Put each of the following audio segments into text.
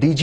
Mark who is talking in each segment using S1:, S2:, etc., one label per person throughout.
S1: DG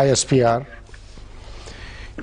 S2: ISPR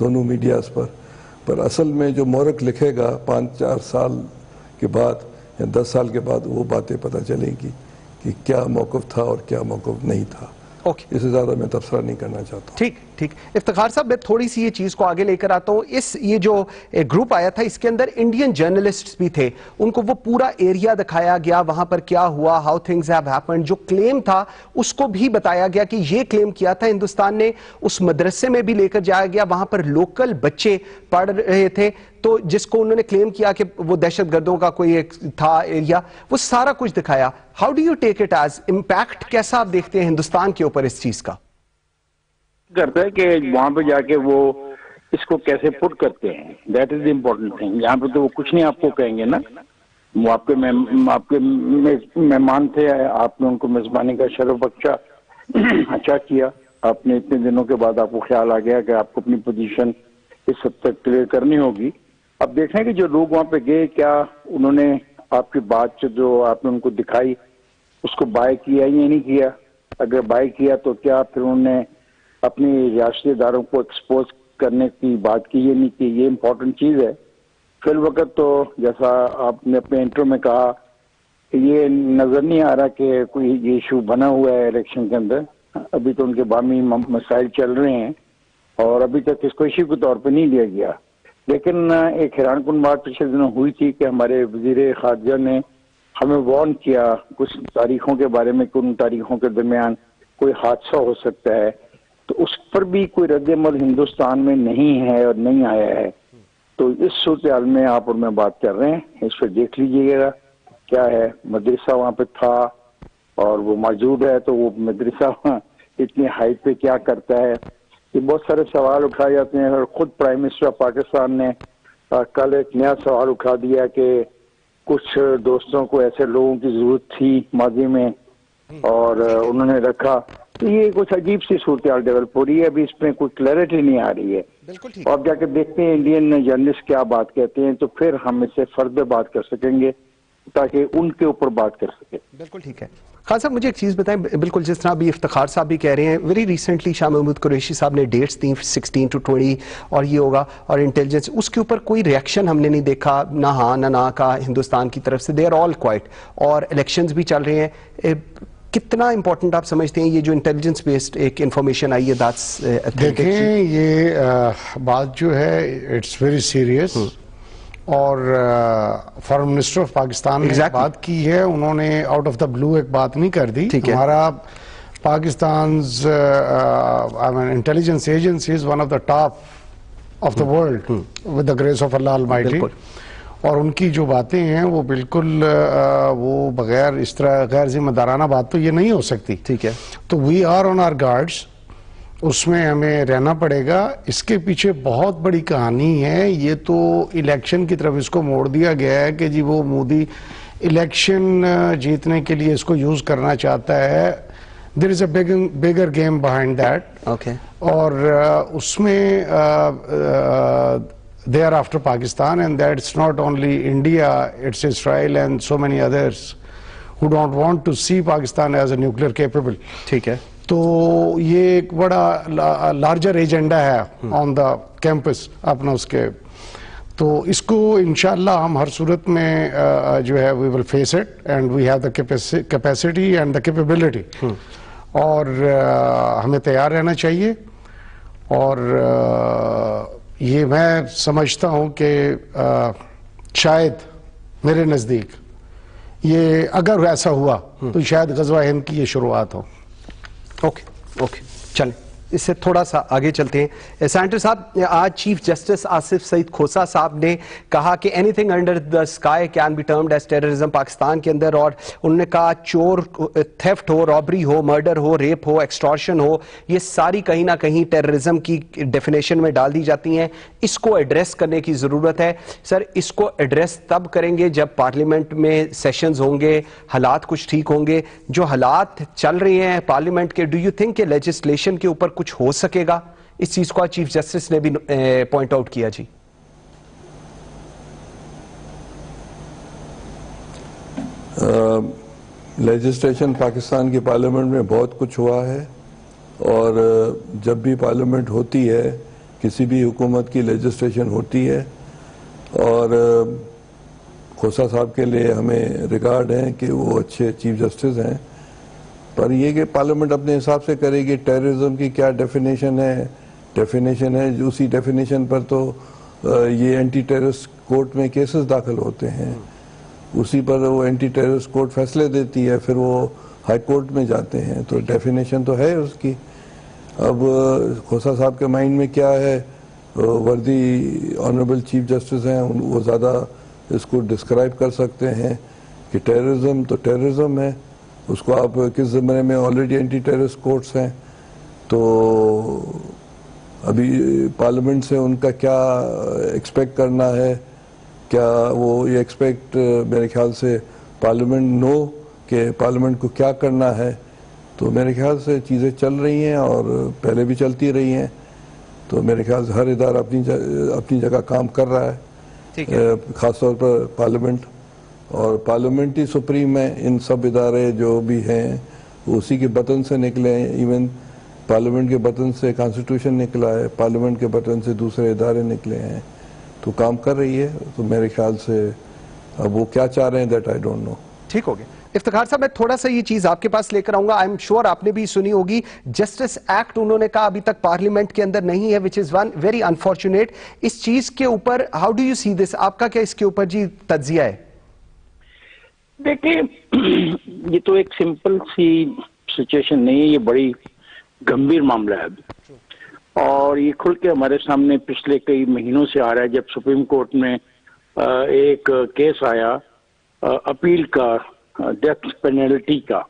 S3: دونوں medias پر اصل میں جو مورخ لکھے گا 5-4 سال کے بعد یا 10 سال کے بعد وہ باتیں پتہ چلیں گی کہ کیا موقف تھا اور کیا موقف نہیں تھا. اس سے زیادہ میں تبصرہ نہیں کرنا چاہتا ہوں.
S1: ٹھیک. افتخار صاحب میں تھوڑی سی یہ چیز کو آگے لے کر آتا ہوں. یہ جو گروپ آیا تھا اس کے اندر انڈین جرنلسٹ بھی تھے, ان کو وہ پورا ایریا دکھایا گیا, وہاں پر کیا ہوا, ہاؤ تھنگز ہیو ہیپنڈ. جو کلیم تھا اس کو بھی بتایا گیا کہ یہ کلیم کیا تھا ہندوستان نے. اس مدرسے میں بھی لے کر جایا گیا, وہاں پر لوکل بچے پڑھ رہے تھے, تو جس کو انہوں نے کلیم کیا کہ وہ دہشت گردوں کا کوئی ایک تھا ایریا, وہ سارا کچھ دکھایا. How do you take it as impact, کیسا آپ دیکھتے ہیں ہندوستان کے اوپر اس چیز کا؟
S4: کرتا ہے کہ وہاں پہ جا کے وہ اس کو کیسے پٹ کرتے ہیں, that is the important thing. یہاں پہ تو وہ کچھ نہیں آپ کو کہیں گے نا, وہ آپ کے مہمان تھے, آپ نے ان کو میزبانی کا شرف بخشا, اچھا کیا. آپ نے اتنے دنوں کے بعد آپ کو خیال آ گیا کہ آپ کو اپنی پوزیشن اس حد تک کلیئر کرنی ہوگی. اب دیکھیں کہ جو لوگ وہاں پہ گئے, کیا انہوں نے آپ کی بات جو آپ نے ان کو دکھائی اس کو بائی کیا یا نہیں کیا. اگر بائی کیا تو کیا پھر انہوں نے اپنی ریاستی اداروں کو ایکسپوز کرنے کی بات کی یا نہیں کی. یہ امپورٹنٹ چیز ہے. فی الوقت تو جیسا آپ نے اپنے انٹرو میں کہا کہ یہ نظر نہیں آ رہا کہ کوئی یہ ایشو بنا ہوا ہے الیکشن کے اندر. ابھی تو ان کے باہمی مسائل چل رہے ہیں اور ابھی تک اس کو ایشو کے طور پہ نہیں لیا گیا. لیکن ایک حیران کن بات پچھلے دنوں ہوئی تھی کہ ہمارے وزیر خارجہ نے ہمیں وارن کیا کچھ تاریخوں کے بارے میں کہ ان تاریخوں کے درمیان کوئی حادثہ ہو سکتا ہے, تو اس پر بھی کوئی رد عمل ہندوستان میں نہیں ہے اور نہیں آیا ہے. تو اس صورتحال میں آپ اور میں بات کر رہے ہیں, اس پہ دیکھ لیجیے گا کیا ہے. مدرسہ وہاں پہ تھا اور وہ موجود ہے, تو وہ مدرسہ اتنی ہائٹ پہ کیا کرتا ہے, یہ بہت سارے سوال اٹھائے جاتے ہیں. اور خود پرائم منسٹر آف پاکستان نے کل ایک نیا سوال اٹھا دیا کہ کچھ دوستوں کو ایسے لوگوں کی ضرورت تھی ماضی میں اور انہوں نے رکھا. تو یہ کچھ عجیب سی صورتحال ڈیولپ ہو رہی ہے, ابھی اس میں کوئی کلیئرٹی نہیں آ رہی ہے. اور جا کے دیکھتے ہیں انڈین جرنلسٹ کیا بات کہتے ہیں, تو پھر ہم اس سے فردر بات کر سکیں گے تاکہ ان کے اوپر بات کر سکیں.
S1: بالکل ٹھیک ہے. خان صاحب مجھے ایک چیز بتائیں, بالکل جس طرح ابھی افتخار صاحب بھی کہہ رہے ہیں, ویری ریسنٹلی شاہ محمود قریشی صاحب نے ڈیٹس دیں 16 to 20 اور یہ ہوگا, اور انٹیلیجنس, اس کے اوپر کوئی ریئیکشن ہم نے نہیں دیکھا, نہ ہاں نہ نہ کا ہندوستان کی طرف سے. دے آر آل کوائٹ, اور الیکشنز بھی چل رہے ہیں. کتنا امپورٹنٹ آپ سمجھتے ہیں یہ جو انٹیلیجنس بیسڈ ایک انفارمیشن آئی ہے؟
S2: دیکھیں یہ بات جو ہے اٹس ویری سیریس, اور فارن منسٹر آف پاکستان نے بات کی ہے. انہوں نے آؤٹ آف دا بلو ایک بات نہیں کر دی. ہمارا Pakistan's intelligence agency is one of the top of the world with the grace of Allah almighty, اور ان کی جو باتیں ہیں وہ بالکل وہ بغیر اس طرح غیر ذمہ دارانہ بات تو یہ نہیں ہو سکتی.
S1: ٹھیک ہے,
S2: تو we are on our guards, اس میں ہمیں رہنا پڑے گا. اس کے پیچھے بہت بڑی کہانی ہے. یہ تو الیکشن کی طرف اس کو موڑ دیا گیا ہے کہ جی وہ مودی الیکشن جیتنے کے لیے اس کو یوز کرنا چاہتا ہے. دیر از اے بگر گیم بہائنڈ دیٹ, اور اس میں they are after Pakistan, and that's not only India, it's Israel and so many others who don't want to see Pakistan as a nuclear capable.
S1: ٹھیک ہے.
S2: تو یہ ایک بڑا لارجر ایجنڈا ہے آن دا کیمپس اپنا اس کے. تو اس کو انشاءاللہ ہم ہر صورت میں جو ہے we will face it, and we have the capacity and the capability. اور ہمیں تیار رہنا چاہیے. اور یہ میں سمجھتا ہوں کہ شاید میرے نزدیک یہ اگر ایسا ہوا تو شاید غزوہ ہند کی یہ شروعات ہو.
S1: اوکے چلیں اس سے تھوڑا سا آگے چلتے ہیں. سینیٹر صاحب, آج چیف جسٹس آصف سعید کھوسا صاحب نے کہا کہ anything under the sky can be termed as terrorism Pakistan کے اندر, اور انہوں نے کہا چور, تھیفٹ ہو, رابری ہو, مرڈر ہو, ریپ ہو, ایکسٹارشن ہو, یہ ساری کہیں نہ کہیں ٹیررزم کی ڈیفینیشن میں ڈال دی جاتی ہیں. اس کو ایڈریس کرنے کی ضرورت ہے. سر اس کو ایڈریس تب کریں گے جب پارلیمنٹ میں سیشنز ہوں گے, حالات کچھ ٹھیک ہوں گے. جو حالات چل رہے ہیں پارلیمنٹ کے, ڈو یو تھنک کہ لیجسلیشن کے اوپر کچھ ہو سکے گا؟ اس چیز کو چیف جسٹس نے بھی پوائنٹ آؤٹ کیا. جی
S3: لیجسلیشن پاکستان کی پارلیمنٹ میں بہت کچھ ہوا ہے, اور جب بھی پارلیمنٹ ہوتی ہے کسی بھی حکومت کی لیجسلیشن ہوتی ہے، اور کھوسہ صاحب کے لیے ہمیں ریگارڈ ہیں کہ وہ اچھے چیف جسٹس ہیں، پر یہ کہ پارلیمنٹ اپنے حساب سے کرے گی ٹیررزم کی کیا ڈیفینیشن ہے اسی ڈیفینیشن پر تو یہ اینٹی ٹیررسٹ کورٹ میں کیسز داخل ہوتے ہیں، اسی پر وہ اینٹی ٹیررسٹ کورٹ فیصلے دیتی ہے، پھر وہ ہائی کورٹ میں جاتے ہیں، تو ڈیفینیشن تو ہے اس کی۔ اب کھوسہ صاحب کے مائنڈ میں کیا ہے، وردی آنریبل چیف جسٹس ہیں، وہ زیادہ اس کو ڈسکرائب کر سکتے ہیں کہ ٹیررزم تو ٹیررزم ہے، اس کو آپ کس زمانے میں آلریڈی اینٹی ٹیررسٹ کورٹس ہیں، تو ابھی پارلیمنٹ سے ان کا کیا ایکسپیکٹ کرنا ہے، کیا وہ یہ ایکسپیکٹ میرے خیال سے پارلیمنٹ کہ پارلیمنٹ کو کیا کرنا ہے، تو میرے خیال سے چیزیں چل رہی ہیں اور پہلے بھی چلتی رہی ہیں، تو میرے خیال سے ہر ادارہ اپنی جگہ کام کر رہا ہے، خاص طور پر پارلیمنٹ، اور پارلیمنٹ ہی سپریم ہے، ان سب ادارے جو بھی ہیں وہ اسی کے بطن سے نکلے ہیں، ایون پارلیمنٹ کے بطن سے کانسٹیٹیوشن نکلا ہے، پارلیمنٹ کے بطن سے دوسرے ادارے نکلے ہیں، تو کام کر رہی ہے، تو میرے خیال سے اب وہ کیا چاہ رہے ہیں دیٹ آئی ڈونٹ نو۔
S1: ٹھیک ہو گیا افتخار صاحب، میں تھوڑا سا یہ چیز آپ کے پاس لے کر آؤں گا، آئی ایم شیور آپ نے بھی سنی ہوگی، جسٹس ایکٹ انہوں نے کہا ابھی تک پارلیمنٹ کے اندر نہیں ہے، وچ از ون ویری انفارچونیٹ۔ اس چیز کے اوپر ہاؤ ڈو یو سی دس، آپ کا کیا اس کے اوپر جی تجزیہ ہے؟
S4: دیکھیں یہ تو ایک سمپل سی سچویشن نہیں ہے، یہ بڑی گمبھیر معاملہ ہے ابھی، اور یہ کھل کے ہمارے سامنے پچھلے کئی مہینوں سے آ رہا ہے، جب سپریم کورٹ میں ایک کیس آیا اپیل کا ڈیتھ پینلٹی کا،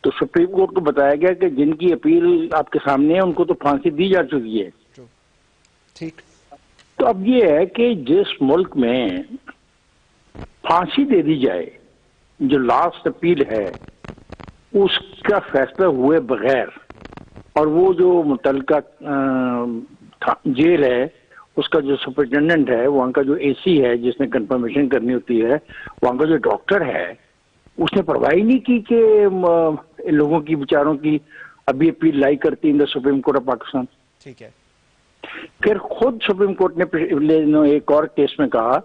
S4: تو سپریم کورٹ کو بتایا گیا کہ جن کی اپیل آپ کے سامنے ہے ان کو تو پھانسی دی جا چکی ہے۔
S1: ٹھیک،
S4: تو اب یہ ہے کہ جس ملک میں پھانسی دے دی جائے، جو لاسٹ اپیل ہے اس کا فیصلہ ہوئے بغیر، اور وہ جو متعلقہ جیل ہے اس کا جو سپرنٹینڈنٹ ہے، وہاں کا جو اے سی ہے جس نے کنفرمیشن کرنی ہوتی ہے، وہاں کا جو ڈاکٹر ہے، اس نے پرواہ نہیں کی کہ لوگوں کی بیچاروں کی ابھی اپیل لائی کرتی ان دا سپریم کورٹ آف پاکستان۔
S1: ٹھیک ہے،
S4: پھر خود سپریم کورٹ نے ایک اور کیس میں کہا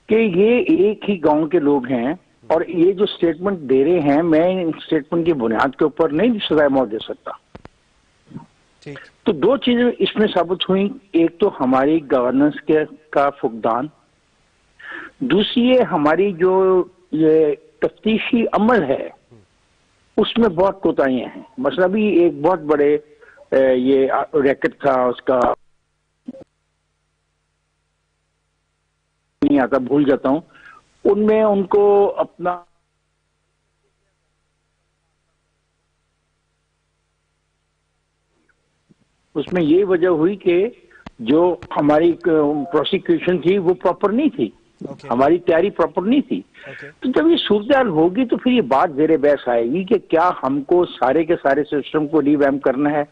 S4: کہ یہ ایک ہی گاؤں کے لوگ ہیں، اور یہ جو سٹیٹمنٹ دے رہے ہیں میں ان سٹیٹمنٹ کی بنیاد کے اوپر نہیں سزائے موت دے سکتا۔ تو دو چیزیں اس میں ثابت ہوئیں، ایک تو ہماری گورننس کا فقدان، دوسری ہے ہماری جو یہ تفتیشی عمل ہے اس میں بہت کوتاہیاں ہیں۔ مثلا بھی ایک بہت بڑے یہ ریکٹ تھا، اس کا نہیں آتا، بھول جاتا ہوں، ان میں ان کو اپنا اس میں یہ وجہ ہوئی کہ جو ہماری پروسیکیوشن تھی وہ پراپر نہیں تھی، ہماری تیاری پراپر نہیں تھی۔ تو جب یہ صورتحال ہوگی تو پھر یہ بات زیر بحث آئے گی کہ کیا ہم کو سارے کے سارے سسٹم کو ریویمپ کرنا ہے۔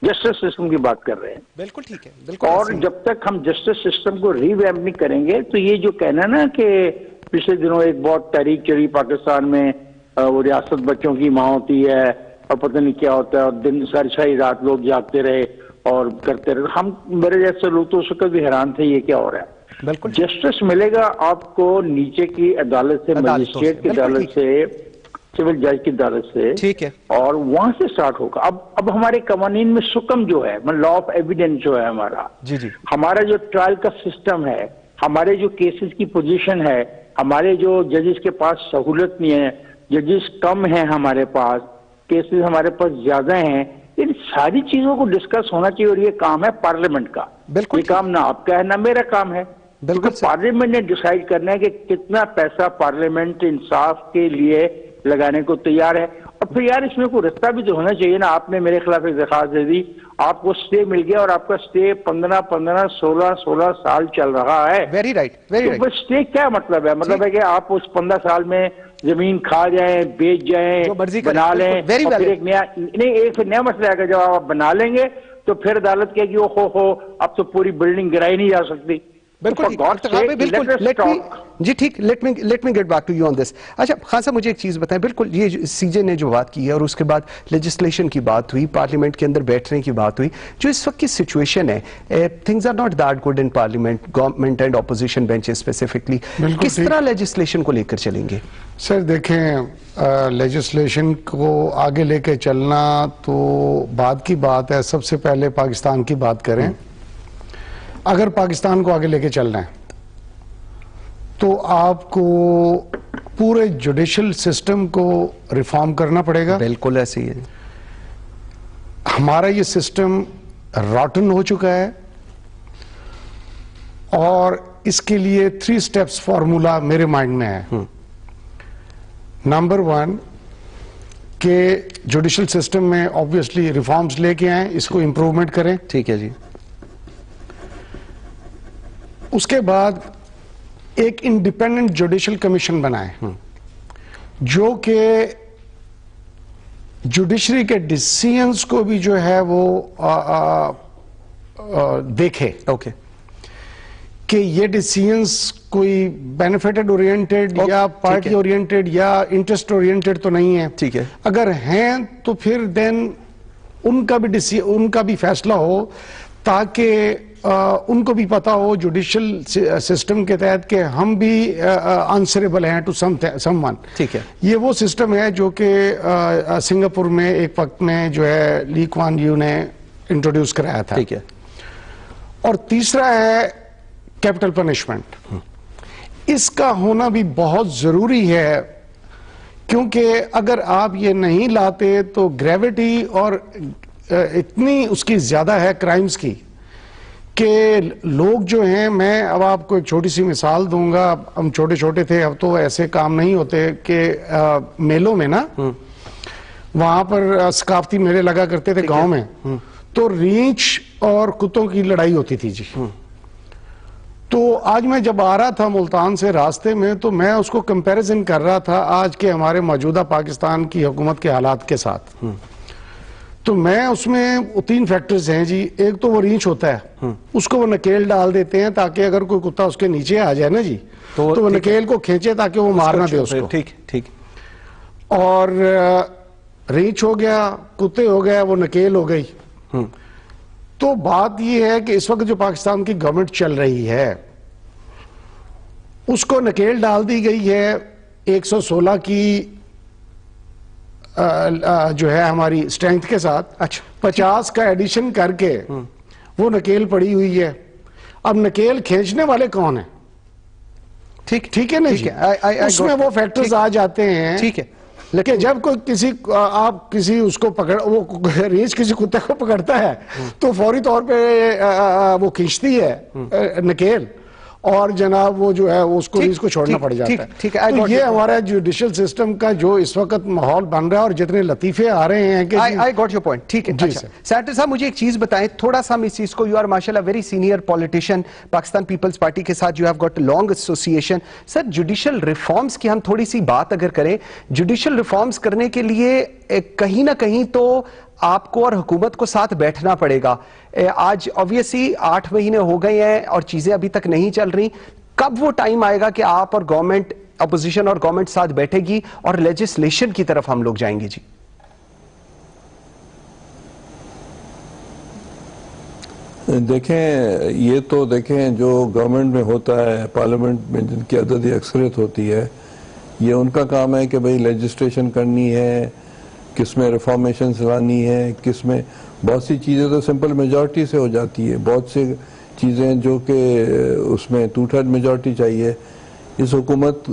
S4: جسٹس سسٹم کی بات کر رہے ہیں،
S1: بالکل ٹھیک ہے، بالکل،
S4: اور جب تک ہم جسٹس سسٹم کو ریویمپ نہیں کریں گے تو یہ جو کہنا نا کہ پچھلے دنوں ایک بہت تحریک چلی پاکستان میں، وہ ریاست بچوں کی ماں ہوتی ہے اور پتہ نہیں کیا ہوتا ہے، اور دن ساری رات لوگ جاگتے رہے اور کرتے رہے، ہم میرے جیسے لوگ تو اس وقت بھی حیران تھے یہ کیا ہو رہا ہے۔
S1: بالکل
S4: جسٹس ملے گا آپ کو نیچے کی عدالت سے، مجسٹریٹ کی عدالت سے، سول جج کی عدالت سے،
S1: ٹھیک ہے،
S4: اور وہاں سے سٹارٹ ہوگا۔ اب ہمارے قوانین میں سکم جو ہے، لا آف ایویڈنس جو ہے ہمارا،
S1: جی جی،
S4: ہمارا جو ٹرائل کا سسٹم ہے، ہمارے جو کیسز کی پوزیشن ہے، ہمارے جو ججز کے پاس سہولت نہیں ہے، ججز کم ہیں ہمارے پاس، کیسز ہمارے پاس زیادہ ہیں، ان ساری چیزوں کو ڈسکس ہونا چاہیے، اور یہ کام ہے پارلیمنٹ کا۔
S1: بالکل،
S4: یہ کام نہ آپ کا ہے نہ میرا کام ہے، کیونکہ پارلیمنٹ نے ڈیسائیڈ کرنا ہے کہ کتنا پیسہ پارلیمنٹ انصاف کے لیے لگانے کو تیار ہے۔ اور پھر یار اس میں کوئی رستہ بھی تو ہونا چاہیے نا۔ آپ نے میرے خلاف ایک درخواست دے دی، آپ کو سٹے مل گیا، اور آپ کا سٹے 16 سال چل رہا ہے۔
S1: Very right, very right.
S4: تو سٹے کیا مطلب ہے؟ مطلب ہے کہ آپ اس 15 سال میں زمین کھا جائیں، بیچ جائیں، بنا لیں، اور پھر ایک نیا مسئلہ ہے کہ جب آپ بنا لیں گے تو پھر عدالت کہے گی او ہو اب تو پوری بلڈنگ گرائی نہیں جا سکتی۔
S1: بالکل جی ٹھیک. Let me get back to you on this. اچھا خان صاحب مجھے ایک چیز بتائیں, بالکل یہ سی جے نے جو بات کی ہے اور اس کے بعد لیجسلیشن کی بات ہوئی, پارلیمنٹ کے اندر بیٹھنے کی بات ہوئی, جو اس وقت کی سچویشن ہے, things are not that good in parliament, government and opposition bench specifically, کس طرح لیجسلیشن کو لے کر چلیں گے؟
S2: سر دیکھیں, لیجسلیشن کو آگے لے کے چلنا تو بعد کی بات ہے. سب سے پہلے پاکستان کی بات کریں. اگر پاکستان کو آگے لے کے چلنا ہے تو آپ کو پورے جوڈیشل سسٹم کو ریفارم کرنا پڑے گا.
S1: بالکل ایسے ہی ہے.
S2: ہمارا یہ سسٹم راٹن ہو چکا ہے اور اس کے لیے 3 سٹیپس فارمولا میرے مائنڈ میں ہے. نمبر 1 کہ جوڈیشل سسٹم میں آبویسلی ریفارمز لے کے آئیں, اس کو امپروومنٹ کریں.
S1: ٹھیک ہے جی.
S2: اس کے بعد ایک انڈیپینڈنٹ جوڈیشل کمیشن بنائیں جو کہ جوڈیشری کے ڈیسیژنز کو بھی جو ہے وہ دیکھے
S1: اوکے
S2: کہ یہ ڈیسیژنز کوئی بینیفیٹڈ اورینٹڈ یا پارٹی اورینٹڈ یا انٹرسٹ اورینٹڈ تو نہیں ہے.
S1: ٹھیک ہے.
S2: اگر ہیں تو پھر دین ان کا بھی فیصلہ ہو تاکہ ان کو بھی پتا ہو جوڈیشل سسٹم کے تحت کہ ہم بھی آنسریبل ہیں ٹو سم ون.
S1: ٹھیک ہے.
S2: یہ وہ سسٹم ہے جو کہ سنگاپور میں ایک وقت میں جو ہے لی کوان یو نے انٹروڈیوس کرایا تھا.
S1: ٹھیک ہے.
S2: اور تیسرا ہے کیپٹل پنشمنٹ. اس کا ہونا بھی بہت ضروری ہے کیونکہ اگر آپ یہ نہیں لاتے تو گریوٹی اور اتنی اس کی زیادہ ہے کرائمز کی کہ لوگ جو ہیں, میں اب آپ کو ایک چھوٹی سی مثال دوں گا. ہم چھوٹے چھوٹے تھے, اب تو ایسے کام نہیں ہوتے کہ میلوں میں نا وہاں پر ثقافتی میلے لگا کرتے تھے گاؤں میں, تو ریچھ اور کتوں کی لڑائی ہوتی تھی جی. تو آج میں جب آ رہا تھا ملتان سے راستے میں تو میں اس کو کمپیریزن کر رہا تھا آج کے ہمارے موجودہ پاکستان کی حکومت کے حالات کے ساتھ. تو میں اس میں 3 فیکٹرز ہیں جی. ایک تو وہ ریچھ ہوتا ہے, اس کو وہ نکیل ڈال دیتے ہیں تاکہ اگر کوئی کتا اس کے نیچے آ جائے نا جی تو وہ نکیل کو کھینچے تاکہ وہ مار نہ دے اس کو.
S1: ٹھیک.
S2: اور ریچھ ہو گیا, کتے ہو گیا, وہ نکیل ہو گئی. تو بات یہ ہے کہ اس وقت جو پاکستان کی گورنمنٹ چل رہی ہے اس کو نکیل ڈال دی گئی ہے 116 کی جو ہے ہماری اسٹرینتھ کے ساتھ. 50 کا ایڈیشن کر کے وہ نکیل پڑی ہوئی ہے. اب نکیل کھینچنے والے کون ہیں؟ ٹھیک ہے نا جی. اس میں وہ فیکٹرز آ جاتے ہیں. ٹھیک ہے. لیکن جب کوئی آپ کسی اس کو وہ ریچھ کسی کتے کو پکڑتا ہے تو فوری طور پہ وہ کھینچتی ہے نکیل اور جناب وہ جو ہے اس کو ریچھ کو چھوڑنا پڑ جاتا ہے. تو یہ ہمارا جوڈیشل سسٹم کا جو اس وقت ماحول بن رہا ہے اور جتنے لطیفے آ رہے ہیں کہ
S1: I got your point. ٹھیک ہے. سینیٹر صاحب مجھے ایک چیز بتائیں تھوڑا سا ہم اس چیز کو, یو آر ماشاء اللہ very senior politician, Pakistan Peoples Party کے ساتھ you have got long association. Sir judicial reforms کی ہم تھوڑی سی بات اگر کریں, جوڈیشل ریفارمز کرنے کے لیے کہیں نہ کہیں تو آپ کو اور حکومت کو ساتھ بیٹھنا پڑے گا. آج obviously 8 مہینے ہو گئے ہیں اور چیزیں ابھی تک نہیں چل رہی. کب وہ ٹائم آئے گا کہ آپ اور گورنمنٹ, اپوزیشن اور گورنمنٹ ساتھ بیٹھے گی اور لیجسلیشن کی طرف ہم لوگ جائیں گے جی؟
S3: دیکھیں یہ تو دیکھیں جو گورنمنٹ میں ہوتا ہے, پارلیمنٹ میں جن کی عددی اکثریت ہوتی ہے, یہ ان کا کام ہے کہ بھئی لیجسلیشن کرنی ہے, کس میں ریفارمیشن لانی ہے, کس میں بہت سی چیزیں تو سمپل میجورٹی سے ہو جاتی ہے, بہت سی چیزیں جو کہ اس میں 2/3 میجورٹی چاہیے. اس حکومت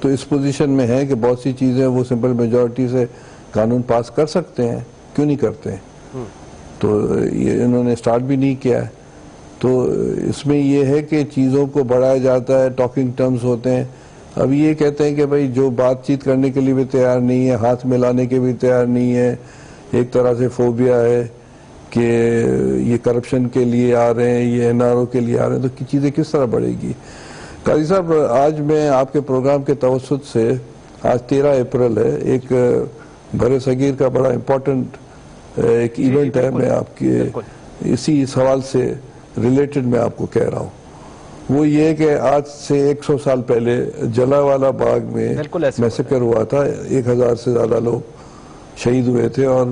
S3: تو اس پوزیشن میں ہے کہ بہت سی چیزیں وہ سمپل میجورٹی سے قانون پاس کر سکتے ہیں, کیوں نہیں کرتے ہیں؟ تو یہ انہوں نے سٹارٹ بھی نہیں کیا ہے. تو اس میں یہ ہے کہ چیزوں کو بڑھایا جاتا ہے, ٹاکنگ ٹرمز ہوتے ہیں. اب یہ کہتے ہیں کہ بھئی جو بات چیت کرنے کے لیے بھی تیار نہیں ہے, ہاتھ ملانے کے بھی تیار نہیں ہے, ایک طرح سے فوبیا ہے کہ یہ کرپشن کے لیے آ رہے ہیں, یہ NRO کے لیے آ رہے ہیں, تو چیزیں کس طرح بڑھے گی؟ قاضی صاحب آج میں آپ کے پروگرام کے توسط سے, آج 13 اپریل ہے, ایک بر صغیر کا بڑا امپورٹنٹ ایک ایونٹ ہے, میں آپ کے اسی سوال سے ریلیٹڈ میں آپ کو کہہ رہا ہوں. وہ یہ کہ آج سے 100 سال پہلے جلیانوالہ باغ میں میسیکر ہوا تھا, 1000 سے زیادہ لوگ شہید ہوئے تھے اور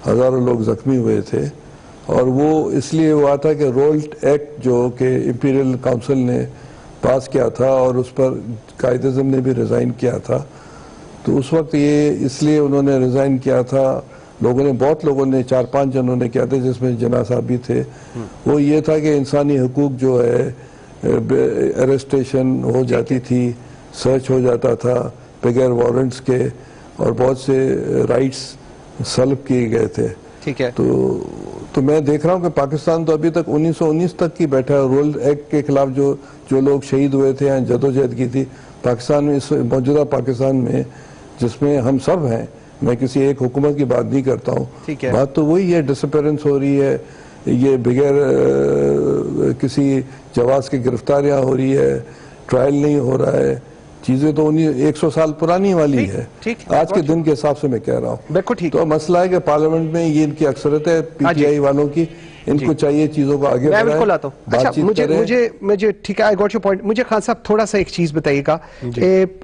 S3: ہزاروں لوگ زخمی ہوئے تھے, اور وہ اس لیے ہوا تھا کہ رولٹ ایکٹ جو کہ امپیریل کاؤنسل نے پاس کیا تھا اور اس پر قائد اعظم نے بھی ریزائن کیا تھا, تو اس وقت یہ اس لیے انہوں نے ریزائن کیا تھا, بہت لوگوں نے 4-5 جنوں نے کیا تھا جس میں جناح صاحب بھی تھے, وہ یہ تھا کہ انسانی حقوق جو ہے اریسٹیشن ہو جاتی تھی, سرچ ہو جاتا تھا بغیر وارنٹس کے, اور بہت سے رائٹس سلب کیے گئے تھے.
S1: ٹھیک ہے,
S3: تو میں دیکھ رہا ہوں کہ پاکستان تو ابھی تک 1919 تک کی بیٹھا ہے. رول ایکٹ کے خلاف جو لوگ شہید ہوئے تھے یا جدوجہد کی تھی پاکستان میں, اس موجودہ پاکستان میں جس میں ہم سب ہیں, میں کسی ایک حکومت کی بات نہیں کرتا ہوں, بات تو وہی ہے, ڈسپیرنس ہو رہی ہے, یہ بغیر کسی جواز کی گرفتاریاں ہو رہی ہے, ٹرائل نہیں ہو رہا ہے, چیزیں تو 100 سال پرانی والی ہے آج کے دن کے حساب سے میں کہہ رہا ہوں. تو مسئلہ ہے کہ پارلیمنٹ میں یہ ان کی اکثریت ہے پی ٹی آئی والوں کی, ان کو چاہیے چیزوں کو آگے بڑھائیں, بات چیت کریں.
S1: مجھے ٹھیک ہے, آئی گاٹ یور پوائنٹ. مجھے خان صاحب تھوڑا سا ایک چیز بتائیے گا,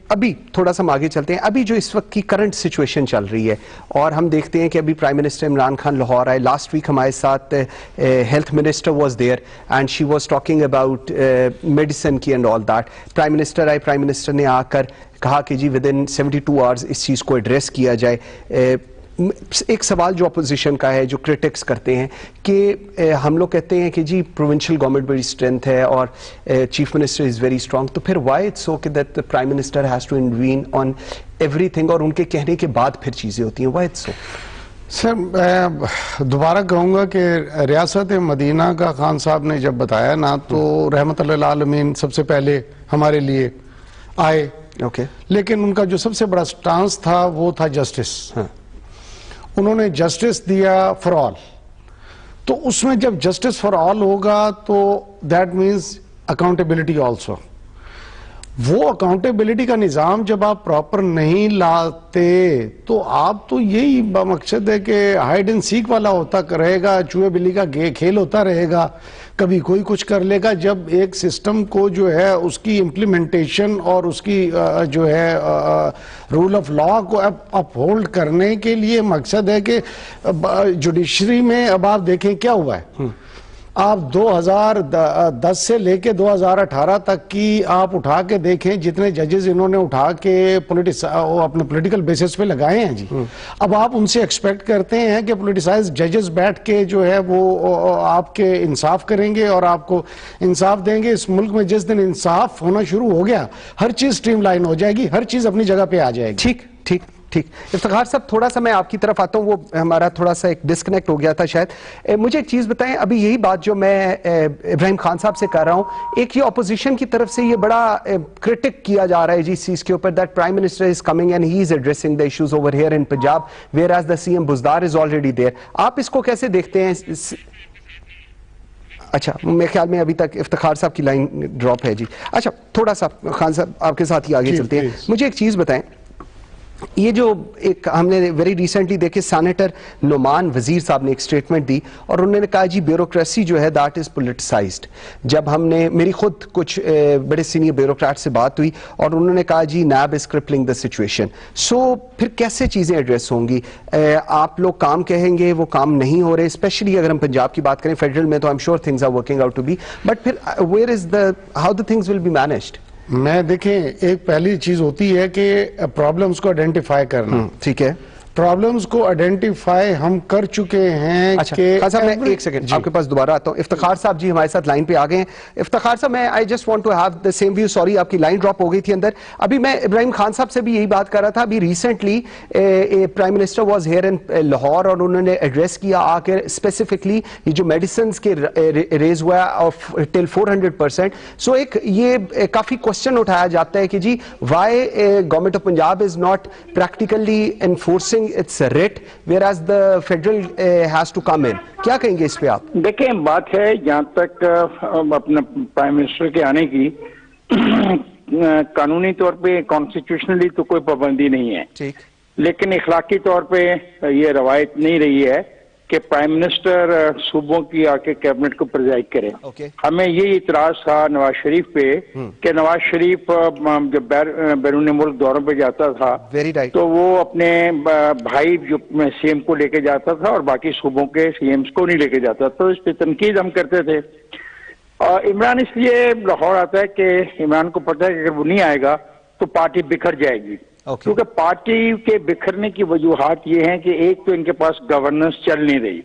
S1: ابھی تھوڑا سا ہم آگے چلتے ہیں. ابھی جو اس وقت کی کرنٹ سچویشن چل رہی ہے, اور ہم دیکھتے ہیں کہ ابھی پرائم منسٹر عمران خان لاہور آئے, لاسٹ ویک ہمارے ساتھ health minister was there and she was talking about medicine کی and all that. Prime minister آئے, پرائم منسٹر نے آ کر کہا کہ جی ود ان 72 آورز اس چیز کو ایڈریس کیا جائے. ایک سوال جو اپوزیشن کا ہے, جو کرٹکس کرتے ہیں کہ ہم لوگ کہتے ہیں کہ جی پروونشل گورنمنٹ بڑی اسٹرینتھ ہے اور chief minister is very strong, تو پھر why it's okay that the prime minister has to انوین آن ایوری تھنگ, اور ان کے کہنے کے بعد پھر چیزیں ہوتی ہیں, وائی اٹس اوکے؟
S2: سر میں دوبارہ کہوں گا کہ ریاست مدینہ کا خان صاحب نے جب بتایا نا, تو رحمت اللہ العالمین سب سے پہلے ہمارے لیے آئے, لیکن ان کا جو سب سے بڑا سٹانس تھا وہ تھا جسٹس. انہوں نے جسٹس دیا فار آل, تو اس میں جب جسٹس فار آل ہوگا تو دیٹ مینز اکاؤنٹیبلٹی آلسو. وہ اکاؤنٹیبلٹی کا نظام جب آپ پراپر نہیں لاتے تو آپ تو یہی مقصد ہے کہ ہائیڈ اینڈ سیک والا ہوتا رہے گا, چوہے بلی کا کھیل ہوتا رہے گا, کبھی کوئی کچھ کر لے گا. جب ایک سسٹم کو جو ہے اس کی امپلیمنٹیشن اور اس کی جو ہے رول آف لا کو اپ ہولڈ کرنے کے لیے مقصد ہے کہ جوڈیشری میں اب آپ دیکھیں کیا ہوا ہے. آپ 2010 سے لے کے 2018 تک کی آپ اٹھا کے دیکھیں, جتنے ججز انہوں نے اٹھا کے اپنے پولیٹیکل بیسس پہ لگائے ہیں جی, اب آپ ان سے ایکسپیکٹ کرتے ہیں کہ پولیٹیسائز ججز بیٹھ کے جو ہے وہ آپ کے انصاف کریں گے اور آپ کو انصاف دیں گے. اس ملک میں جس دن انصاف ہونا شروع ہو گیا, ہر چیز سٹریم لائن ہو جائے گی, ہر چیز اپنی جگہ پہ آ جائے گی.
S1: ٹھیک ٹھیک ٹھیک. افتخار صاحب تھوڑا سا میں آپ کی طرف آتا ہوں, وہ ہمارا تھوڑا سا ایک ڈسکنیکٹ ہو گیا تھا شاید. مجھے ایک چیز بتائیں, ابھی یہی بات جو میں ابراہیم خان صاحب سے کر رہا ہوں, ایک یہ اپوزیشن کی طرف سے یہ بڑا کرٹک کیا جا رہا ہے جی اس چیز کے اوپر, that prime minister is coming and he is addressing the issues over here in Punjab whereas the C M Buzdar is already there. آپ اس کو کیسے دیکھتے ہیں؟ اچھا, میرے خیال میں ابھی تک افتخار صاحب کی لائن ڈراپ ہے جی. اچھا تھوڑا سا خان صاحب آپ کے ساتھ ہی آگے چلتے ہیں. مجھے ایک چیز بتائیں, یہ جو ایک ہم نے ویری ریسنٹلی دیکھے سینیٹر نعمان وزیر صاحب نے ایک سٹیٹمنٹ دی اور انہوں نے کہا جی بیوروکریسی جو ہے دیٹ از پولیٹیسائزڈ. جب ہم نے میری خود کچھ بڑے سینئر بیوروکریٹ سے بات ہوئی اور انہوں نے کہا جی NAB is crippling the situation. So پھر کیسے چیزیں ایڈریس ہوں گی؟ آپ لوگ کام کہیں گے وہ کام نہیں ہو رہے, اسپیشلی اگر ہم پنجاب کی بات کریں, فیڈرل میں تو I am sure things are working out to be, but پھر where is the how the things will be managed?
S2: میں دیکھیں ایک پہلی چیز ہوتی ہے کہ پرابلمز کو آئیڈینٹیفائی کرنا.
S1: ٹھیک ہے,
S2: پرابلمز کو آئیڈینٹیفائی ہم کر چکے ہیں.
S1: میں ایک سیکنڈ آپ کے پاس دوبارہ آتا ہوں. افتخار صاحب جی ہمارے ساتھ لائن پہ آ گئے ہیں. افتخار صاحب میں I just want to have the same view, sorry آپ کی لائن ڈراپ ہو گئی تھی اندر. ابھی میں ابراہیم خان صاحب سے بھی یہی بات کر رہا تھا, ابھی recently prime minister was here in Lahore اور انہوں نے ایڈریس کیا آ کے اسپیسیفکلی یہ جو میڈیسنس کے ریز ہوا آف ٹل 400%. سو ایک یہ کافی کوشچن اٹھایا جاتا ہے کہ جی why government of Punjab is not practically enforcing its writ whereas the federal has to come in. کیا کہیں گے اس پہ آپ؟
S4: دیکھیں بات ہے جہاں تک اپنا پرائم منسٹر کے آنے کی, قانونی طور پہ کانسٹیٹیوشنلی تو کوئی پابندی نہیں ہے,
S1: ٹھیک,
S4: لیکن اخلاقی طور پہ یہ روایت نہیں رہی ہے کہ پرائم منسٹر صوبوں کی آ کے کیبنٹ کو پریزائڈ کرے. ہمیں یہ اعتراض تھا نواز شریف پہ کہ نواز شریف جب بیرون ملک دوروں پہ جاتا تھا تو وہ اپنے بھائی جو سی ایم کو لے کے جاتا تھا اور باقی صوبوں کے سی ایمز کو نہیں لے کے جاتا. تو اس پہ تنقید ہم کرتے تھے. عمران اس لیے لاہور آتا ہے کہ عمران کو پتہ ہے کہ اگر وہ نہیں آئے گا تو پارٹی بکھر جائے گی. کیونکہ پارٹی کے بکھرنے کی وجوہات یہ ہیں کہ ایک تو ان کے پاس گورننس چل نہیں رہی.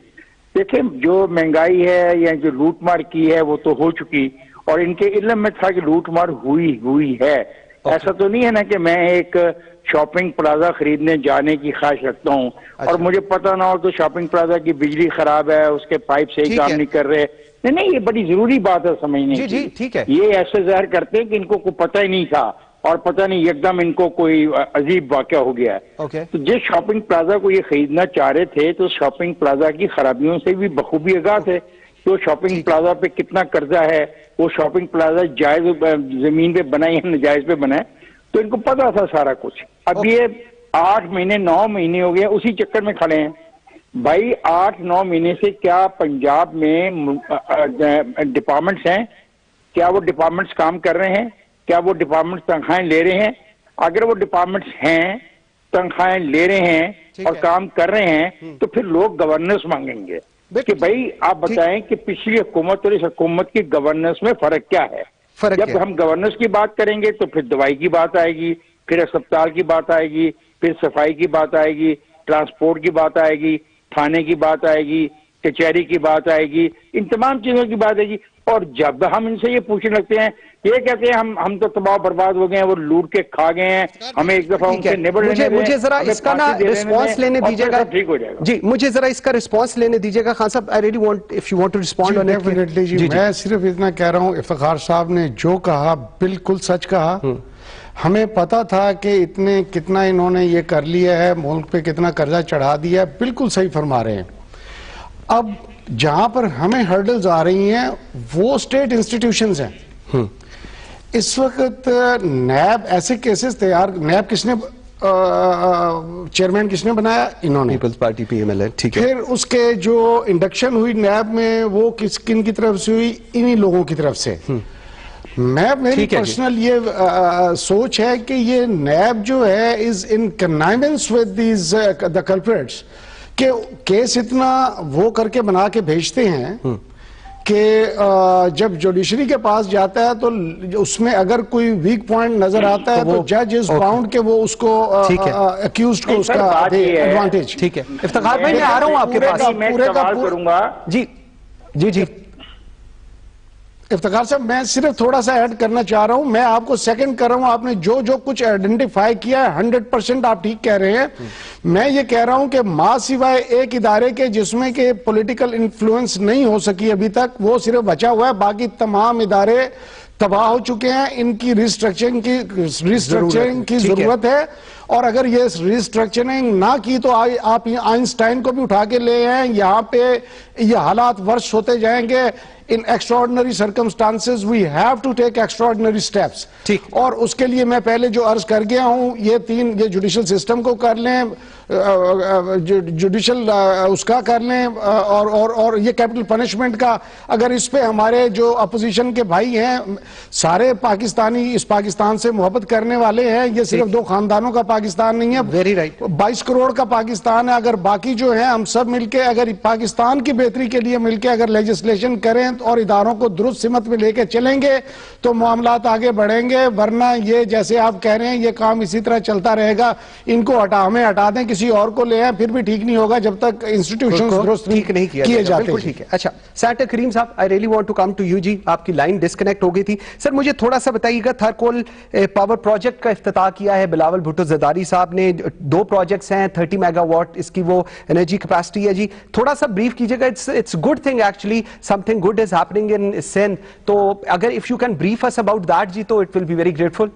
S4: دیکھیں جو مہنگائی ہے یا جو لوٹ مار کی ہے وہ تو ہو چکی, اور ان کے علم میں تھا کہ لوٹ مار ہوئی ہے. ایسا تو نہیں ہے نا کہ میں ایک شاپنگ پلازا خریدنے جانے کی خواہش رکھتا ہوں اور مجھے پتہ نہ ہو تو شاپنگ پلازا کی بجلی خراب ہے, اس کے پائپ صحیح کام نہیں کر رہے. نہیں, یہ بڑی ضروری بات ہے سمجھنے کی. یہ ایسے ظاہر کرتے ہیں کہ ان کو کوئی پتہ ہی نہیں تھا اور پتہ نہیں یکدم ان کو کوئی عجیب واقعہ ہو گیا ہے. تو جس شاپنگ پلازا کو یہ خریدنا چاہ رہے تھے تو شاپنگ پلازا کی خرابیوں سے بھی بخوبی آگاہ تھے. تو شاپنگ پلازا پہ کتنا قرضہ ہے, وہ شاپنگ پلازا جائز زمین پہ بنا یا ناجائز پہ بنا ہے, تو ان کو پتا تھا سارا کچھ. اب یہ 8 مہینے 9 مہینے ہو گئے اسی چکر میں کھڑے ہیں. بھائی 8-9 مہینے سے کیا پنجاب میں ڈپارٹمنٹس ہیں, کیا وہ ڈپارٹمنٹس کام کر رہے ہیں؟ کیا وہ ڈپارٹمنٹس تنخواہیں لے رہے ہیں؟ اگر وہ ڈپارٹمنٹس ہیں, تنخواہیں لے رہے ہیں اور کام کر رہے ہیں تو پھر لوگ گورننس مانگیں گے کہ بھائی آپ بتائیں کہ پچھلی حکومت اور اس حکومت کی گورننس میں فرق کیا ہے. جب ہم گورننس کی بات کریں گے تو پھر دوائی کی بات آئے گی, پھر اسپتال کی بات آئے گی, پھر صفائی کی بات آئے گی, ٹرانسپورٹ کی بات آئے گی, تھانے کی بات آئے گی, کچہری کی بات آئے گی, ان تمام چیزوں کی بات آئے گی. اور جب ہم ان سے یہ پوچھنے لگتے ہیں, یہ کہتے ہیں ہم تو تباہ برباد ہو گئے ہیں, وہ لوٹ کے کھا گئے ہیں, ہمیں ایک دفعہ ان سے نبڑ لینے دیں,
S1: مجھے ذرا اس کا نا ریسپانس لینے دیجیے گا.
S4: ٹھیک ہو جائے گا.
S1: جی مجھے ذرا اس کا ریسپانس لینے دیجیے گا خان صاحب. I really want if you want to respond on it.
S2: Definitely جی, میں صرف اتنا کہہ رہا ہوں افتخار صاحب نے جو کہا بالکل سچ کہا. ہمیں پتا تھا کہ کتنا انہوں نے یہ کر لیا ہے, ملک پہ کتنا قرضہ چڑھا دیا ہے. بالکل صحیح فرما رہے ہیں. اب جہاں پر ہمیں ہرڈلز آ رہی ہیں وہ اسٹیٹ انسٹیٹیوشنز ہیں. اس وقت نیب ایسے کیسز تیار, نیب کس نے چیئرمین کس نے بنایا؟ انہوں نے,
S1: Peoples Party P M L ہے. ٹھیک ہے.
S2: پھر اس کے جو انڈکشن ہوئی نیب میں وہ کن کی طرف سے ہوئی؟ انہی لوگوں کی طرف سے. میری پرسنل یہ سوچ ہے کہ یہ نیب جو ہے از ان کنائمنس ود دیز دا کلپریٹس, کہ کیس اتنا وہ کر کے بنا کے بھیجتے ہیں کہ جب جوڈیشری کے پاس جاتا ہے تو اس میں اگر کوئی ویک پوائنٹ نظر آتا ہے تو جج از باؤنڈ کہ وہ اس کو اکیوزڈ کو اس کا دے ایڈوانٹیج.
S1: ٹھیک ہے. افتخار بھائی میں آ رہا ہوں آپ کے پاس.
S4: پورے کا کروں گا.
S1: جی جی جی
S2: افتخار صاحب میں صرف تھوڑا سا ایڈ کرنا چاہ رہا ہوں. میں آپ کو سیکنڈ کر رہا ہوں, آپ نے جو کچھ آئیڈینٹیفائی کیا ہے 100% آپ ٹھیک کہہ رہے ہیں. میں یہ کہہ رہا ہوں کہ ماں سوائے ایک ادارے کے جس میں کہ پولیٹیکل انفلوئنس نہیں ہو سکی ابھی تک, وہ صرف بچا ہوا ہے. باقی تمام ادارے تباہ ہو چکے ہیں. ان کی ریسٹرکچرنگ کی ضرورت ہے. اور اگر یہ ریسٹرکچرنگ نہ کی تو آپ آئنسٹائن کو بھی اٹھا کے لے آئیں. یہاں پہ یہ حالات ورس ہوتے جائیں گے. In extraordinary circumstances we have to take extraordinary steps. اور اس کے لیے میں پہلے جو عرض کر گیا ہوں, یہ جوڈیشل سسٹم کو کر لیں, جوڈیشل اس کا کر لیں, اور یہ کیپٹل پنشمنٹ کا, اگر اس پہ ہمارے جو اپوزیشن کے بھائی ہیں سارے پاکستانی اس پاکستان سے محبت کرنے والے ہیں, یہ صرف 2 خاندانوں کا پاکستان نہیں ہے, 22 کروڑ کا پاکستان ہے. اگر باقی جو ہیں ہم سب مل کے اگر پاکستان کی بہتری کے لیے مل کے اگر لیجسلیشن کریں اور اداروں کو درست سمت میں لے کے چلیں گے تو معاملات آگے بڑھیں گے. ورنہ یہ جیسے آپ کہہ رہے ہیں یہ کام اسی طرح چلتا رہے گا. ان کو ہمیں ہٹا دیں, کسی اور کو لے آئیں, پھر بھی ٹھیک نہیں ہوگا جب تک انسٹیٹیوشنز درست نہیں کیے جاتے.
S1: بالکل ٹھیک ہے. اچھا سینیٹر کریم صاحب, I really want to come to you. جی آپ کی لائن ڈسکنیکٹ ہو گئی تھی. سر مجھے تھوڑا سا بتائیے گا, تھرکول پاور پروجیکٹ کا افتتاح کیا ہے بلاول بھٹو زرداری صاحب نے. 2 پروجیکٹس ہیں, 30 میگا واٹ اس کی وہ انرجی کیپیسٹی ہے. جی تھوڑا سا بریف کیجیے گا. It's good thing actually, something good is happening in Sindh. تو اگر if you can brief us about that جی تو it will be very grateful.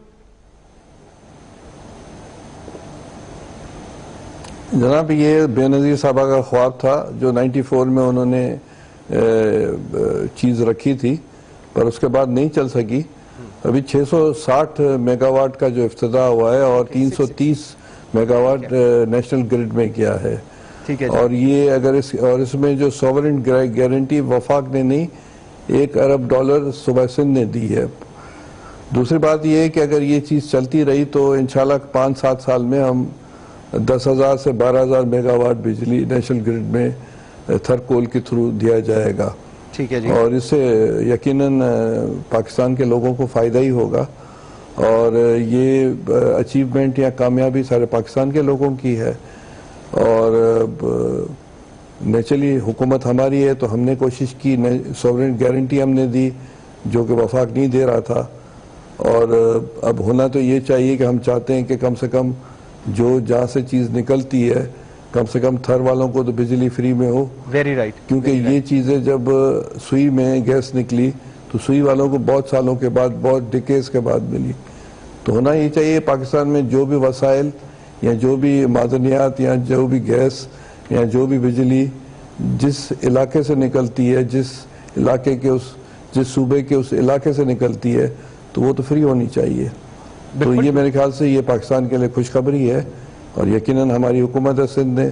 S3: جناب یہ بے نظیر صاحبہ کا خواب تھا جو 94 میں انہوں نے چیز رکھی تھی, پر اس کے بعد نہیں چل سکی. ابھی 660 میگا واٹ کا جو افتتاح ہوا ہے اور 330 میگا واٹ نیشنل گرڈ میں کیا ہے.
S1: ٹھیک ہے
S3: اور یہ اگر اس میں جو سوورن گارنٹی وفاق نے نہیں $1 ارب صوبہ سندھ نے دی ہے. دوسری بات یہ ہے کہ اگر یہ چیز چلتی رہی تو انشاءاللہ 5-7 سال میں ہم 10,000 سے 12,000 میگا واٹ بجلی نیشنل گرڈ میں تھرکول کے تھرو دیا جائے گا.
S1: ٹھیک ہے جی.
S3: اور اس سے یقیناً پاکستان کے لوگوں کو فائدہ ہی ہوگا, اور یہ اچیومنٹ یا کامیابی سارے پاکستان کے لوگوں کی ہے. اور نیچرلی حکومت ہماری ہے تو ہم نے کوشش کی, سوورن گارنٹی ہم نے دی جو کہ وفاق نہیں دے رہا تھا. اور اب ہونا تو یہ چاہیے کہ ہم چاہتے ہیں کہ کم سے کم جو جہاں سے چیز نکلتی ہے کم سے کم تھر والوں کو تو بجلی فری میں ہو.
S1: Very right.
S3: کیونکہ یہ چیزیں جب سوئی میں گیس نکلی تو سوئی والوں کو بہت سالوں کے بعد, بہت ڈیکیز کے بعد ملی. تو ہونا یہ چاہیے پاکستان میں جو بھی وسائل یا جو بھی معدنیات یا جو بھی گیس یا جو بھی بجلی جس علاقے سے نکلتی ہے, جس علاقے کے جس صوبے کے اس علاقے سے نکلتی ہے تو وہ تو فری ہونی چاہیے. تو یہ میرے خیال سے یہ پاکستان کے لیے خوشخبری ہے. اور یقیناً ہماری حکومت سندھ نے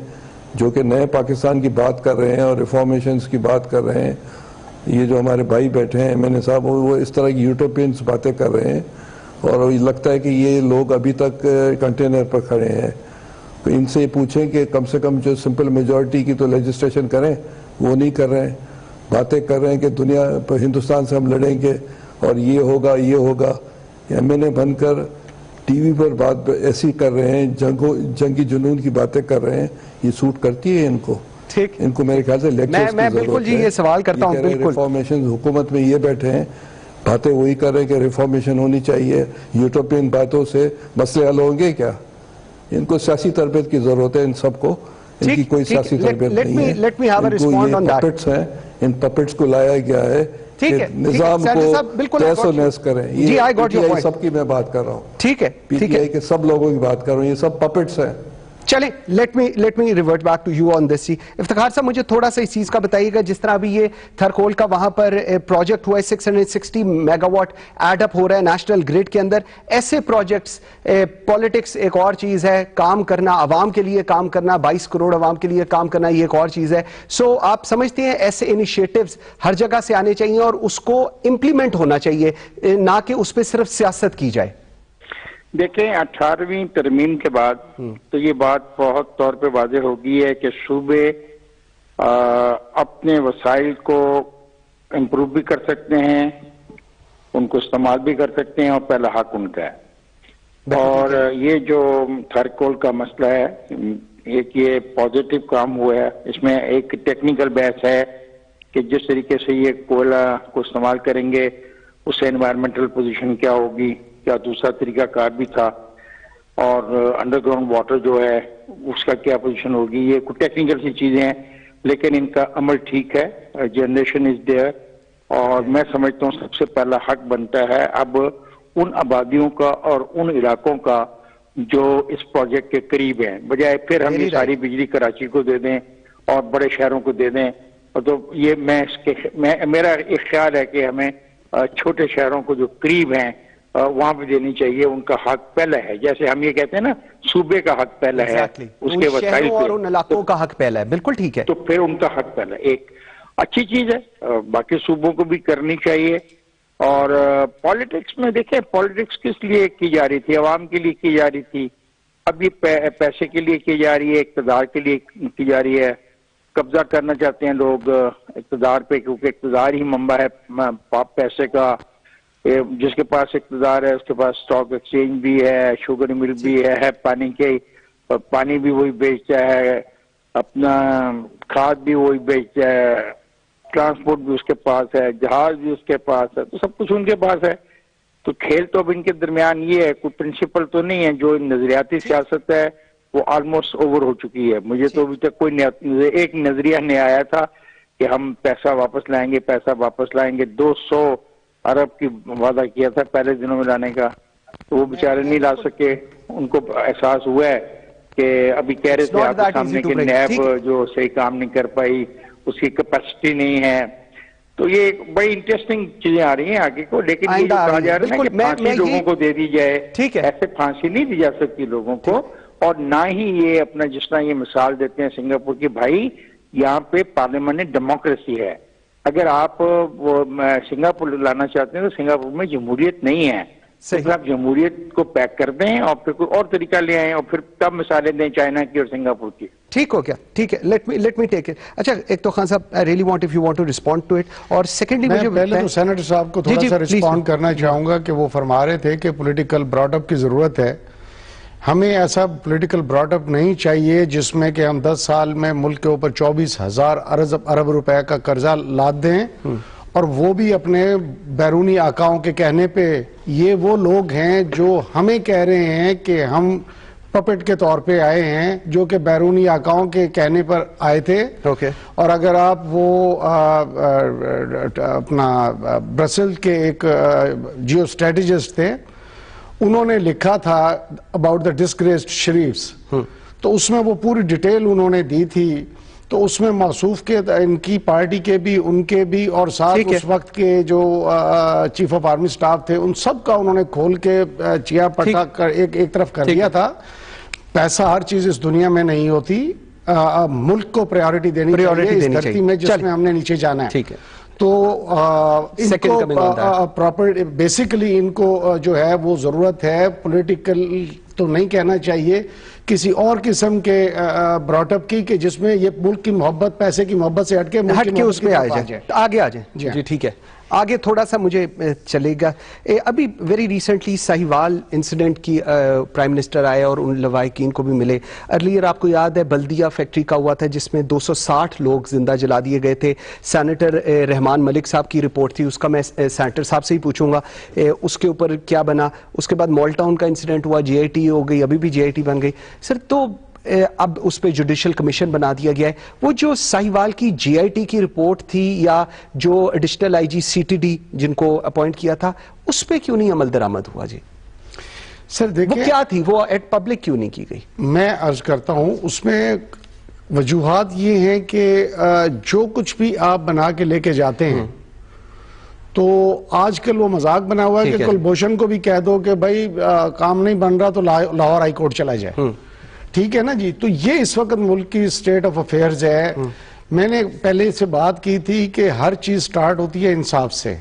S3: جو کہ نئے پاکستان کی بات کر رہے ہیں اور ریفارمیشنز کی بات کر رہے ہیں, یہ جو ہمارے بھائی بیٹھے ہیں MNA صاحب, وہ اس طرح کی یوٹوپینز باتیں کر رہے ہیں, اور لگتا ہے کہ یہ لوگ ابھی تک کنٹینر پر کھڑے ہیں. تو ان سے پوچھیں کہ کم سے کم جو سمپل میجورٹی کی تو لیجسلیشن کریں, وہ نہیں کر رہے ہیں. باتیں کر رہے ہیں کہ دنیا ہندوستان سے ہم لڑیں گے اور یہ ہوگا یہ ہوگا. MNA بن کر ٹی وی پر بات ایسی کر رہے ہیں, جنگی جنون کی باتیں کر رہے ہیں. یہ سوٹ کرتی ہے ان کو؟
S1: ٹھیک.
S3: ان کو میرے خیال سے لیکچرز
S1: میں بالکل جی یہ سوال کرتا ہوں. بالکل
S3: ریفارمیشن حکومت میں یہ بیٹھے ہیں, باتیں وہی کر رہے ہیں کہ ریفارمیشن ہونی چاہیے. یوٹوپین باتوں سے مسئلے حل ہوں گے کیا؟ ان کو سیاسی تربیت کی ضرورت ہے ان سب کو. ان کی کوئی سیاسی تربیت نہیں ہے. ان کو یہ پپٹس ہیں, ان پپٹس کو لایا گیا ہے کہ نظام کو تیس و نیس کریں. یہ سب کی میں بات کر رہا ہوں,
S1: ٹھیک ہے,
S3: PTI کے سب لوگوں کی بات کر رہا ہوں, یہ سب پپٹس ہیں.
S1: چلیں let me revert back to you on this. Iftikhar صاحب مجھے تھوڑا سا اس چیز کا بتائیے گا, جس طرح ابھی یہ تھرکول کا وہاں پر پروجیکٹ ہوا ہے 660 میگا واٹ ایڈ اپ ہو رہا ہے نیشنل گریڈ کے اندر. ایسے پروجیکٹس, پولیٹکس ایک اور چیز ہے, کام کرنا, عوام کے لیے کام کرنا, 22 کروڑ عوام کے لیے کام کرنا, یہ ایک اور چیز ہے. سو آپ سمجھتے ہیں ایسے انیشیٹوز ہر جگہ سے آنے چاہیے اور اس کو امپلیمنٹ ہونا چاہیے, نہ کہ اس پہ صرف سیاست کی جائے؟
S4: دیکھیں 18ویں ترمیم کے بعد تو یہ بات بہت طور پہ واضح ہو گئی ہے کہ صوبے اپنے وسائل کو امپروو بھی کر سکتے ہیں, ان کو استعمال بھی کر سکتے ہیں, اور پہلا حق ان کا ہے. اور یہ جو تھرکول کا مسئلہ ہے, ایک یہ پازیٹیو کام ہوا ہے. اس میں ایک ٹیکنیکل بحث ہے کہ جس طریقے سے یہ کوئلہ کو استعمال کریں گے اس سے انوائرمنٹل پوزیشن کیا ہوگی, کیا دوسرا طریقہ کار بھی تھا, اور انڈر گراؤنڈ واٹر جو ہے اس کا کیا پوزیشن ہوگی. یہ کچھ ٹیکنیکل سی چیزیں ہیں, لیکن ان کا عمل ٹھیک ہے. جنریشن از دیئر, اور میں سمجھتا ہوں سب سے پہلا حق بنتا ہے اب ان آبادیوں کا اور ان علاقوں کا جو اس پروجیکٹ کے قریب ہیں, بجائے پھر ہم یہ ساری بجلی کراچی کو دے دیں اور بڑے شہروں کو دے دیں. تو یہ میرا ایک خیال ہے کہ ہمیں چھوٹے شہروں کو جو قریب ہیں وہاں پہ دینی چاہیے. ان کا حق پہلا ہے, جیسے ہم یہ کہتے ہیں نا صوبے کا حق پہلا ہے, اس کے وسائل
S1: اور ان علاقوں کا حق پہلا ہے. بالکل ٹھیک ہے,
S4: تو پھر ان کا حق پہلا ہے. ایک اچھی چیز ہے, باقی صوبوں کو بھی کرنی چاہیے. اور پالیٹکس میں دیکھیں, پالیٹکس کس لیے کی جا رہی تھی؟ عوام کے لیے کی جا رہی تھی. اب یہ پیسے کے لیے کی جا رہی ہے, اقتدار کے لیے کی جا رہی ہے. قبضہ کرنا چاہتے ہیں لوگ اقتدار پہ, کیونکہ اقتدار ہی منبع ہے پیسے کا. جس کے پاس اقتدار ہے اس کے پاس اسٹاک ایکسچینج بھی ہے, شوگر مل بھی ہے, پانی بھی وہی بیچتا ہے, اپنا کھاد بھی وہی بیچتا ہے, ٹرانسپورٹ بھی اس کے پاس ہے, جہاز بھی اس کے پاس ہے, تو سب کچھ ان کے پاس ہے. تو کھیل تو اب ان کے درمیان یہ ہے, کوئی پرنسپل تو نہیں ہے. جو نظریاتی سیاست ہے وہ آلموسٹ اوور ہو چکی ہے. مجھے تو ابھی تک کوئی ایک نظریہ نہیں آیا تھا کہ ہم پیسہ واپس لائیں گے. 200 ارب کی وعدہ کیا تھا پہلے دنوں میں لانے کا, تو وہ بیچارے نہیں لا سکے. ان کو احساس ہوا ہے کہ ابھی کہہ رہے تھے آپ کے سامنے کہ نیب جو صحیح کام نہیں کر پائی, اس کی کیپیسٹی نہیں ہے. تو یہ بڑی انٹرسٹنگ چیزیں آ رہی ہیں آگے کو. لیکن یہ جو کہا جا رہا ہے کہ پھانسی لوگوں کو دے دی جائے, ایسے پھانسی نہیں دی جا سکتی لوگوں کو. اور نہ ہی یہ اپنا جس طرح یہ مثال دیتے ہیں سنگاپور کی، بھائی یہاں پہ پارلیمنٹ ڈیموکریسی ہے. اگر آپ وہ سنگاپور لانا چاہتے ہیں تو سنگاپور میں جمہوریت نہیں ہے. پھر آپ جمہوریت کو پیک کر دیں اور پھر کوئی اور طریقہ لے آئیں اور پھر تب مثالیں دیں چائنا کی اور سنگاپور کی.
S1: ٹھیک ہو گیا، ٹھیک ہے. Let me take it. اچھا ایک تو خان صاحب I really want if you want to respond to it, اور سیکنڈلی
S2: میں پہلے تو سینیٹر صاحب کو تھوڑا سا ریسپونڈ کرنا چاہوں گا کہ وہ فرما رہے تھے کہ پولیٹیکل براٹ اپ کی ضرورت ہے. ہمیں ایسا پولیٹیکل براٹ اپ نہیں چاہیے جس میں کہ ہم 10 سال میں ملک کے اوپر 24,000 ارب روپے کا قرضہ لاد دیں، اور وہ بھی اپنے بیرونی آقاؤں کے کہنے پہ. یہ وہ لوگ ہیں جو ہمیں کہہ رہے ہیں کہ ہم پپٹ کے طور پہ آئے ہیں، جو کہ بیرونی آقاؤں کے کہنے پر آئے تھے. اور اگر آپ وہ اپنا برسل کے ایک جیو اسٹریٹجسٹ تھے، انہوں نے لکھا تھا اباؤٹ دا ڈسگریسڈ شریفس، تو اس میں وہ پوری ڈیٹیل انہوں نے دی تھی. تو اس میں موصوف کے ان کی پارٹی کے بھی، ان کے بھی، اور ساتھ اس وقت کے جو چیف آف آرمی سٹاف تھے ان سب کا انہوں نے کھول کے چیا پٹا کر ایک طرف کر دیا تھا. پیسہ ہر چیز اس دنیا میں نہیں ہوتی، ملک کو پریورٹی دینی چاہیے اس دھرتی میں جس میں ہم نے نیچے جانا ہے. تو ان کو پراپر بیسیکلی ان کو جو ہے وہ ضرورت ہے، پولیٹیکل تو نہیں کہنا چاہیے، کسی اور قسم کے براٹ اپ کی، کہ جس میں یہ ملک کی محبت، پیسے کی محبت سے ہٹ کے
S1: اس پہ آگے آ جائیں. جی ٹھیک ہے، آگے تھوڑا سا مجھے چلے گا. ابھی ویری ریسنٹلی ساہیوال انسیڈنٹ کی پرائم منسٹر آئے اور ان لواحقین کو بھی ملے. ارلیئر آپ کو یاد ہے بلدیہ فیکٹری کا ہوا تھا جس میں 260 لوگ زندہ جلا دیے گئے تھے. سینیٹر رحمان ملک صاحب کی رپورٹ تھی، اس کا میں سینیٹر صاحب سے ہی پوچھوں گا اس کے اوپر کیا بنا. اس کے بعد مال ٹاؤن کا انسیڈنٹ ہوا، جی آئی ٹی ہو گئی، ابھی بھی جی آئی ٹی بن گئی. سر تو اب اس پہ جوڈیشل کمیشن بنا دیا گیا ہے. وہ جو ساہیوال کی جی آئی ٹی کی رپورٹ تھی یا جو additional I G C T D جن کو اپوائنٹ کیا تھا، اس پہ کیوں نہیں عمل درآمد ہوا جی؟
S2: سر دیکھیں
S1: وہ کیا تھی، وہ ایٹ پبلک کیوں نہیں کی گئی؟
S2: میں عرض کرتا ہوں اس میں وجوہات یہ ہیں کہ جو کچھ بھی آپ بنا کے لے کے جاتے ہیں، تو آج کل وہ مذاق بنا ہوا ہے کہ کلبھوشن کو بھی کہہ دو کہ بھائی کام نہیں بن رہا تو لاہور ہائی کورٹ چلا جائے. ٹھیک ہے نا جی. تو یہ اس وقت ملک کی سٹیٹ آف افیئرز ہے. میں نے پہلے سے بات کی تھی کہ ہر چیز سٹارٹ ہوتی ہے انصاف سے.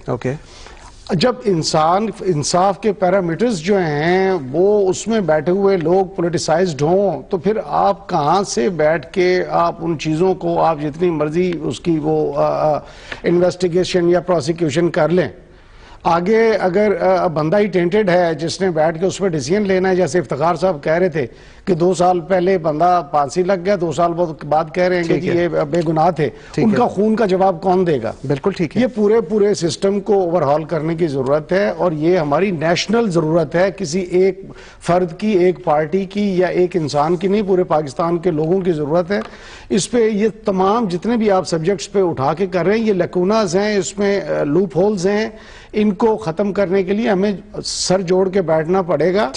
S2: جب انصاف کے پیرامیٹرز جو ہیں وہ اس میں بیٹھے ہوئے لوگ پولیٹیسائزڈ ہوں، تو پھر آپ کہاں سے بیٹھ کے آپ ان چیزوں کو آپ جتنی مرضی اس کی وہ انویسٹیگیشن یا پروسیکیوشن کر لیں. آگے اگر بندہ ہی ٹینٹڈ ہے جس نے بیٹھ کے اس پہ ڈیسیجن لینا ہے، جیسے افتخار صاحب کہہ رہے تھے کہ 2 سال پہلے بندہ پھانسی لگ گیا، 2 سال بعد کہہ رہے ہیں کہ یہ بے گناہ تھے، ان کا خون کا جواب کون دے گا؟ بالکل ٹھیک ہے. یہ پورے سسٹم کو اوور ہال کرنے کی ضرورت ہے، اور یہ ہماری نیشنل ضرورت ہے، کسی ایک فرد کی، ایک پارٹی کی یا ایک انسان کی نہیں، پورے پاکستان کے لوگوں کی ضرورت ہے. اس پہ یہ تمام جتنے بھی آپ سبجیکٹس پہ اٹھا کے کر رہے ہیں، یہ لیکوناز ہیں، اس میں لوپ ہولز ہیں. ان کو ختم کرنے کے لیے ہمیں سر جوڑ کے بیٹھنا پڑے گا،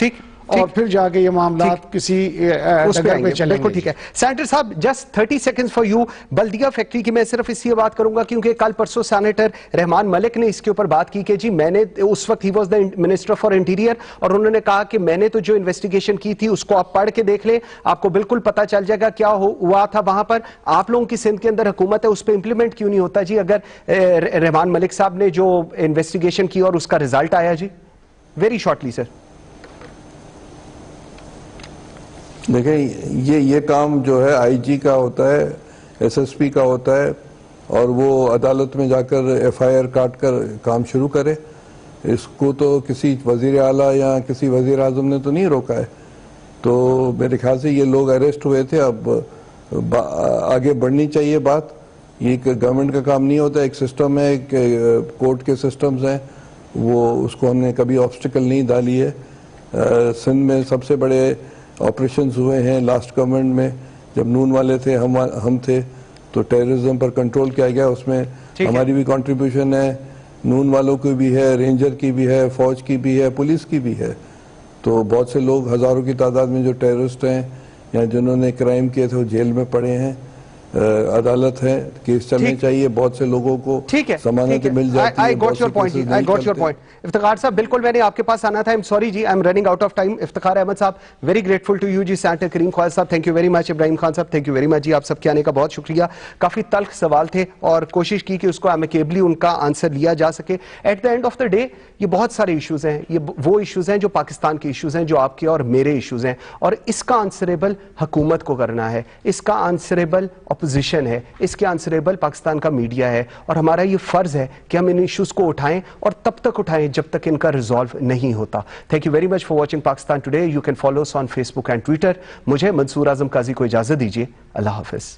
S2: اور پھر جا کے یہ معاملات کسی ڈگر پہ چلیں گے.
S1: ٹھیک ہے سینیٹر صاحب، جسٹ 30 سیکنڈز فار یو. بلدیہ فیکٹری کی میں صرف اس لیے بات کروں گا کیونکہ کل پرسوں سینیٹر رحمان ملک نے اس کے اوپر بات کی کہ جی میں نے اس وقت he was the minister for interior, اور انہوں نے کہا کہ میں نے تو جو انویسٹیگیشن کی تھی اس کو آپ پڑھ کے دیکھ لیں، آپ کو بالکل پتا چل جائے گا کیا ہوا تھا وہاں پر. آپ لوگوں کی سندھ کے اندر حکومت ہے، اس پہ امپلیمنٹ کیوں نہیں ہوتا جی اگر رحمان ملک صاحب نے جو انویسٹیگیشن کی اور اس کا ریزلٹ آیا جی؟ ویری شارٹلی سر.
S3: دیکھیں یہ کام جو ہے آئی جی کا ہوتا ہے، ایس ایس پی کا ہوتا ہے، اور وہ عدالت میں جا کر ایف آئی آر کاٹ کر کام شروع کرے. اس کو تو کسی وزیر اعلیٰ یا کسی وزیر اعظم نے تو نہیں روکا ہے. تو میرے خیال سے یہ لوگ اریسٹ ہوئے تھے، اب آگے بڑھنی چاہیے بات. یہ گورنمنٹ کا کام نہیں ہوتا، ایک سسٹم ہے، ایک کورٹ کے سسٹمز ہیں، وہ اس کو ہم نے کبھی آبسٹیکل نہیں ڈالی ہے. سندھ میں سب سے بڑے آپریشنز ہوئے ہیں لاسٹ گورنمنٹ میں، جب نون والے تھے، ہم تھے، تو ٹیررزم پر کنٹرول کیا گیا. اس میں ہماری بھی کنٹریبیوشن ہے، نون والوں کی بھی ہے، رینجر کی بھی ہے، فوج کی بھی ہے، پولیس کی بھی ہے. تو بہت سے لوگ ہزاروں کی تعداد میں جو ٹیررسٹ ہیں یا جنہوں نے کرائم کیے تھے وہ جیل میں پڑے ہیں. عدالت ہے، کیس چلنے چاہیے، بہت سے لوگوں کو ضمانت مل جاتی ہے.
S1: I got your point. I got your point. Iftikhar صاحب بالکل میں نے آپ کے پاس آنا تھا. I'm sorry G, I'm running out of time. Iftikhar Ahmad صاحب, very grateful to you جی. سینیٹر کریم خواجہ صاحب, thank you very much. ابراہیم خان صاحب, thank you very much جی. آپ سب کے آنے کا بہت شکریہ. کافی تلخ سوال تھے اور کوشش کی کہ اس کو امیکیبلی ان کا آنسر لیا جا سکے. At the end of the day یہ بہت سارے ایشوز ہیں, یہ وہ ایشوز ہیں جو پاکستان کے ایشوز ہیں, جو آپ کے اور میرے ایشوز ہیں, اور اس کا آنسریبل حکومت کو کرنا ہے, اس کا آنسریبل اپوزیشن ہے, اس کے آنسریبل پاکستان کا میڈیا ہے, اور ہمارا یہ فرض ہے کہ ہم ان ایشوز کو اٹھائیں اور تب تک اٹھائیں جب تک ان کا ریزالو نہیں ہوتا. Thank you very much for watching Pakistan today. You can follow us on Facebook and Twitter. مجھے منصور اعظم قاضی کو اجازت دیجیے. اللہ حافظ.